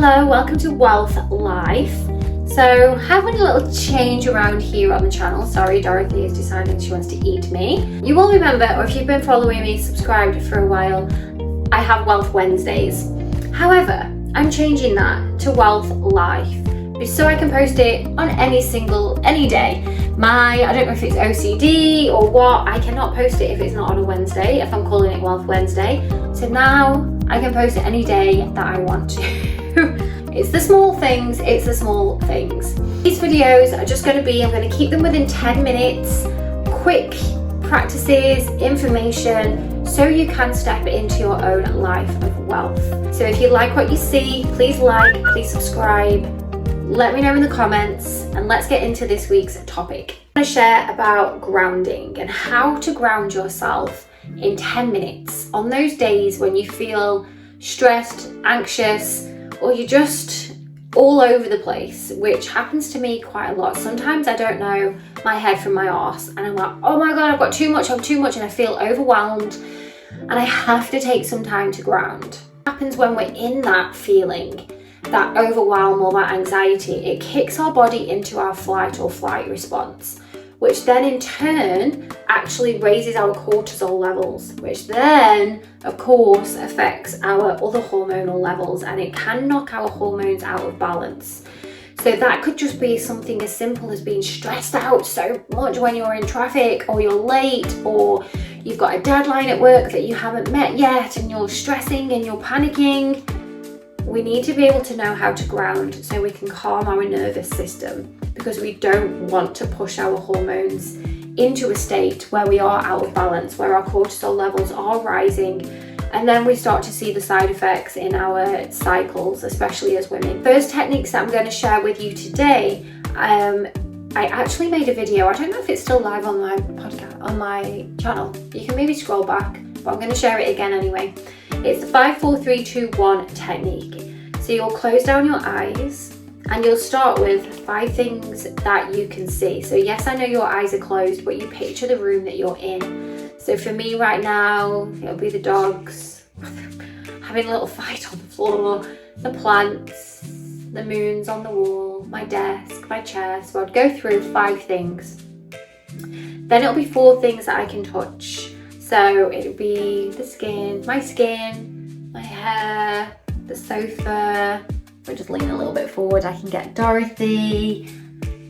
Hello, welcome to WELLth Life. So, having a little change around here on the channel. Sorry, Dorothy is deciding she wants to eat me. You will remember, or if you've been following me, subscribed for a while, I have WELLth Wednesdays. However, I'm changing that to WELLth Life so I can post it on any day. I don't know if it's OCD or what, I cannot post it if it's not on a Wednesday, if I'm calling it WELLth Wednesday. So now I can post it any day that I want to. It's the small things. These videos are just going to be, I'm going to keep them within 10 minutes, quick practices, information, so you can step into your own life of wealth. So if you like what you see, please like, please subscribe. Let me know in the comments, and let's get into this week's topic. I'm going to share about grounding and how to ground yourself in 10 minutes on those days when you feel stressed, anxious, or you're just all over the place, which happens to me quite a lot. Sometimes I don't know my head from my arse, and I'm like, oh my god, I've got too much, and I feel overwhelmed, and I have to take some time to ground. What happens when we're in that feeling, that overwhelm or that anxiety? It kicks our body into our fight or flight response, which then in turn actually raises our cortisol levels, which then of course affects our other hormonal levels, and it can knock our hormones out of balance. So that could just be something as simple as being stressed out so much when you're in traffic, or you're late, or you've got a deadline at work that you haven't met yet, and you're stressing and you're panicking. We need to be able to know how to ground so we can calm our nervous system, because we don't want to push our hormones into a state where we are out of balance, where our cortisol levels are rising, and then we start to see the side effects in our cycles, especially as women. First techniques that I'm going to share with you today, I actually made a video. I don't know if it's still live on my podcast, on my channel. You can maybe scroll back, but I'm going to share it again anyway. It's the 5, 4, 3, 2, 1 technique. So you'll close down your eyes and you'll start with 5 things that you can see. So yes, I know your eyes are closed, but you picture the room that you're in. So for me right now, it'll be the dogs having a little fight on the floor, the plants, the moons on the wall, my desk, my chair. So I'd go through 5 things. Then it'll be 4 things that I can touch. So it'll be the skin, my hair, the sofa. If I just lean a little bit forward, I can get Dorothy.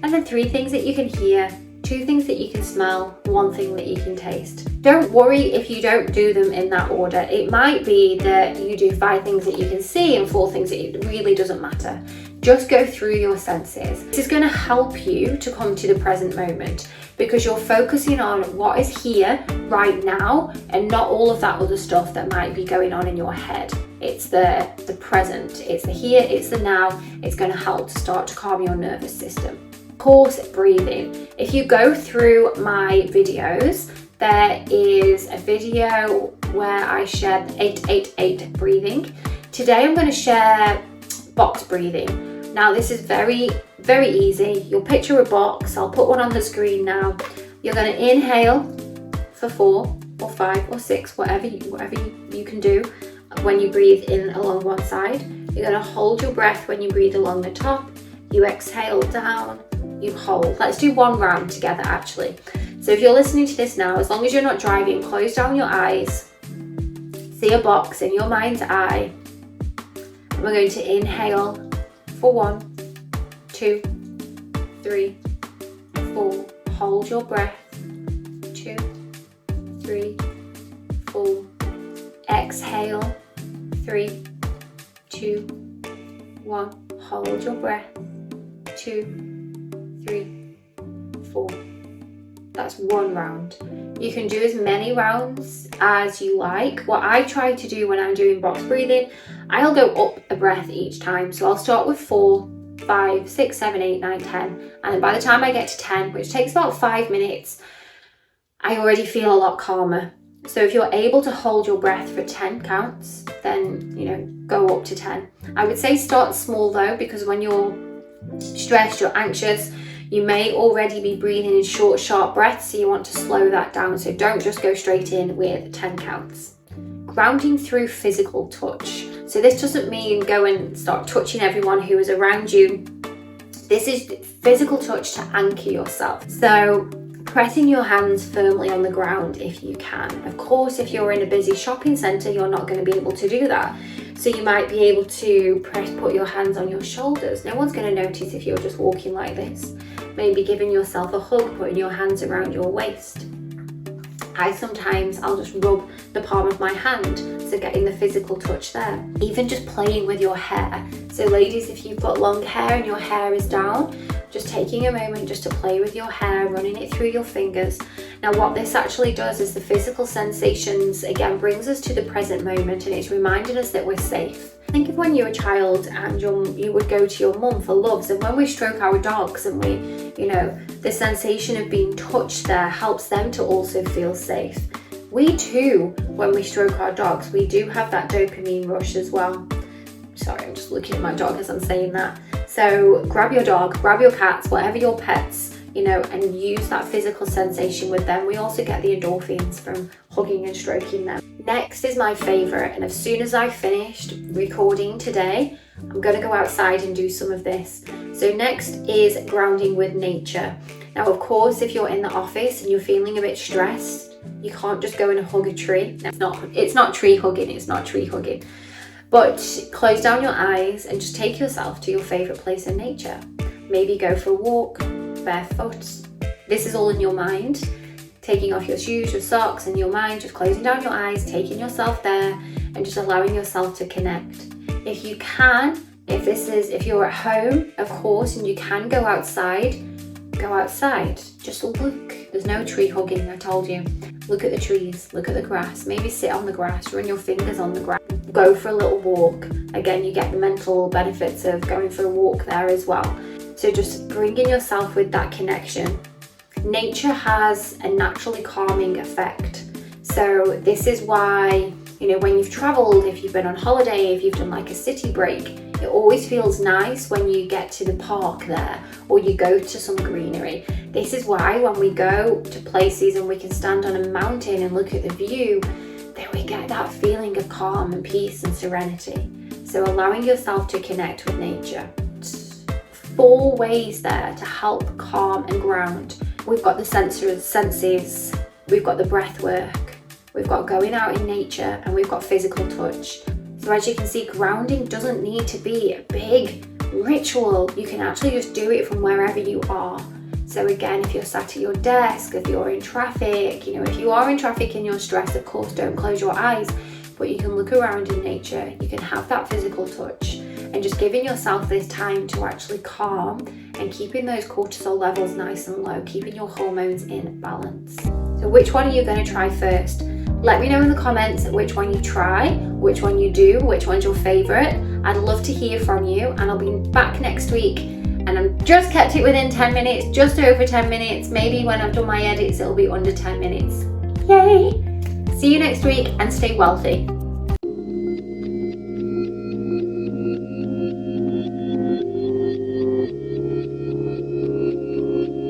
And then 3 things that you can hear, 2 things that you can smell, 1 thing that you can taste. Don't worry if you don't do them in that order. It might be that you do 5 things that you can see and 4 things that it really doesn't matter. Just go through your senses. This is going to help you to come to the present moment, because you're focusing on what is here right now and not all of that other stuff that might be going on in your head. It's the present, it's the here, it's the now. It's going to help to start to calm your nervous system. Of course, breathing. If you go through my videos, there is a video where I share 888 breathing. Today I'm going to share box breathing. Now this is very, very easy. You'll picture a box. I'll put one on the screen now. You're going to inhale for 4 or 5 or 6, whatever you can do when you breathe in along one side. You're going to hold your breath when you breathe along the top. You exhale down, you hold. Let's do 1 round together actually. So if you're listening to this now, as long as you're not driving, close down your eyes. See a box in your mind's eye. And we're going to inhale for 1, 2, 3, 4. Hold your breath. 2, 3, 4. Exhale. 3, 2, 1. Hold your breath. 2, 3, 4. That's 1 round. You can do as many rounds as you like. What I try to do when I'm doing box breathing, I'll go up a breath each time. So I'll start with 4, 5, 6, 7, 8, 9, 10. And then by the time I get to 10, which takes about 5 minutes, I already feel a lot calmer. So if you're able to hold your breath for 10 counts, then, go up to 10. I would say start small though, because when you're stressed, you're anxious, you may already be breathing in short, sharp breaths, so you want to slow that down. So don't just go straight in with 10 counts. Grounding through physical touch. So this doesn't mean go and start touching everyone who is around you. This is physical touch to anchor yourself. So pressing your hands firmly on the ground if you can. Of course, if you're in a busy shopping centre, you're not going to be able to do that. So you might be able to put your hands on your shoulders. No one's going to notice if you're just walking like this. Maybe giving yourself a hug, putting your hands around your waist. I'll just rub the palm of my hand, so getting the physical touch there. Even just playing with your hair. So ladies, if you've got long hair and your hair is down, just taking a moment just to play with your hair, running it through your fingers. Now what this actually does is the physical sensations, again, brings us to the present moment, and it's reminding us that we're safe. Think of when you were a child and you would go to your mum for loves, and when we stroke our dogs and the sensation of being touched there helps them to also feel safe. We too, when we stroke our dogs, we do have that dopamine rush as well. Sorry, I'm just looking at my dog as I'm saying that. So grab your dog, grab your cats, whatever your pets, and use that physical sensation with them. We also get the endorphins from hugging and stroking them. Next is my favorite, and as soon as I've finished recording today, I'm going to go outside and do some of this. So next is grounding with nature. Now, of course, if you're in the office and you're feeling a bit stressed, you can't just go and hug a tree. It's not tree hugging. But close down your eyes and just take yourself to your favorite place in nature. Maybe go for a walk, barefoot. This is all in your mind. Taking off your shoes, your socks, and your mind, just closing down your eyes, taking yourself there, and just allowing yourself to connect. If you can, if you're at home, of course, and you can go outside, go outside. Just look. There's no tree hugging, I told you. Look at the trees, look at the grass. Maybe sit on the grass, run your fingers on the grass. Go for a little walk. Again, you get the mental benefits of going for a walk there as well. So just bringing yourself with that connection. Nature has a naturally calming effect. So this is why, when you've traveled, if you've been on holiday, if you've done like a city break, it always feels nice when you get to the park there or you go to some greenery. This is why when we go to places and we can stand on a mountain and look at the view, then we get that feeling of calm and peace and serenity. So allowing yourself to connect with nature. 4 ways there to help calm and ground. We've got the senses, we've got the breath work, we've got going out in nature, and we've got physical touch. So as you can see, grounding doesn't need to be a big ritual. You can actually just do it from wherever you are. So again, if you're sat at your desk, if you're in traffic, if you are in traffic and you're stressed, of course, don't close your eyes, but you can look around in nature, you can have that physical touch, and just giving yourself this time to actually calm and keeping those cortisol levels nice and low, keeping your hormones in balance. So which one are you going to try first? Let me know in the comments which one you try, which one you do, which one's your favorite. I'd love to hear from you, and I'll be back next week. And I've just kept it within 10 minutes, just over 10 minutes. Maybe when I've done my edits, it'll be under 10 minutes. Yay! See you next week and stay wealthy.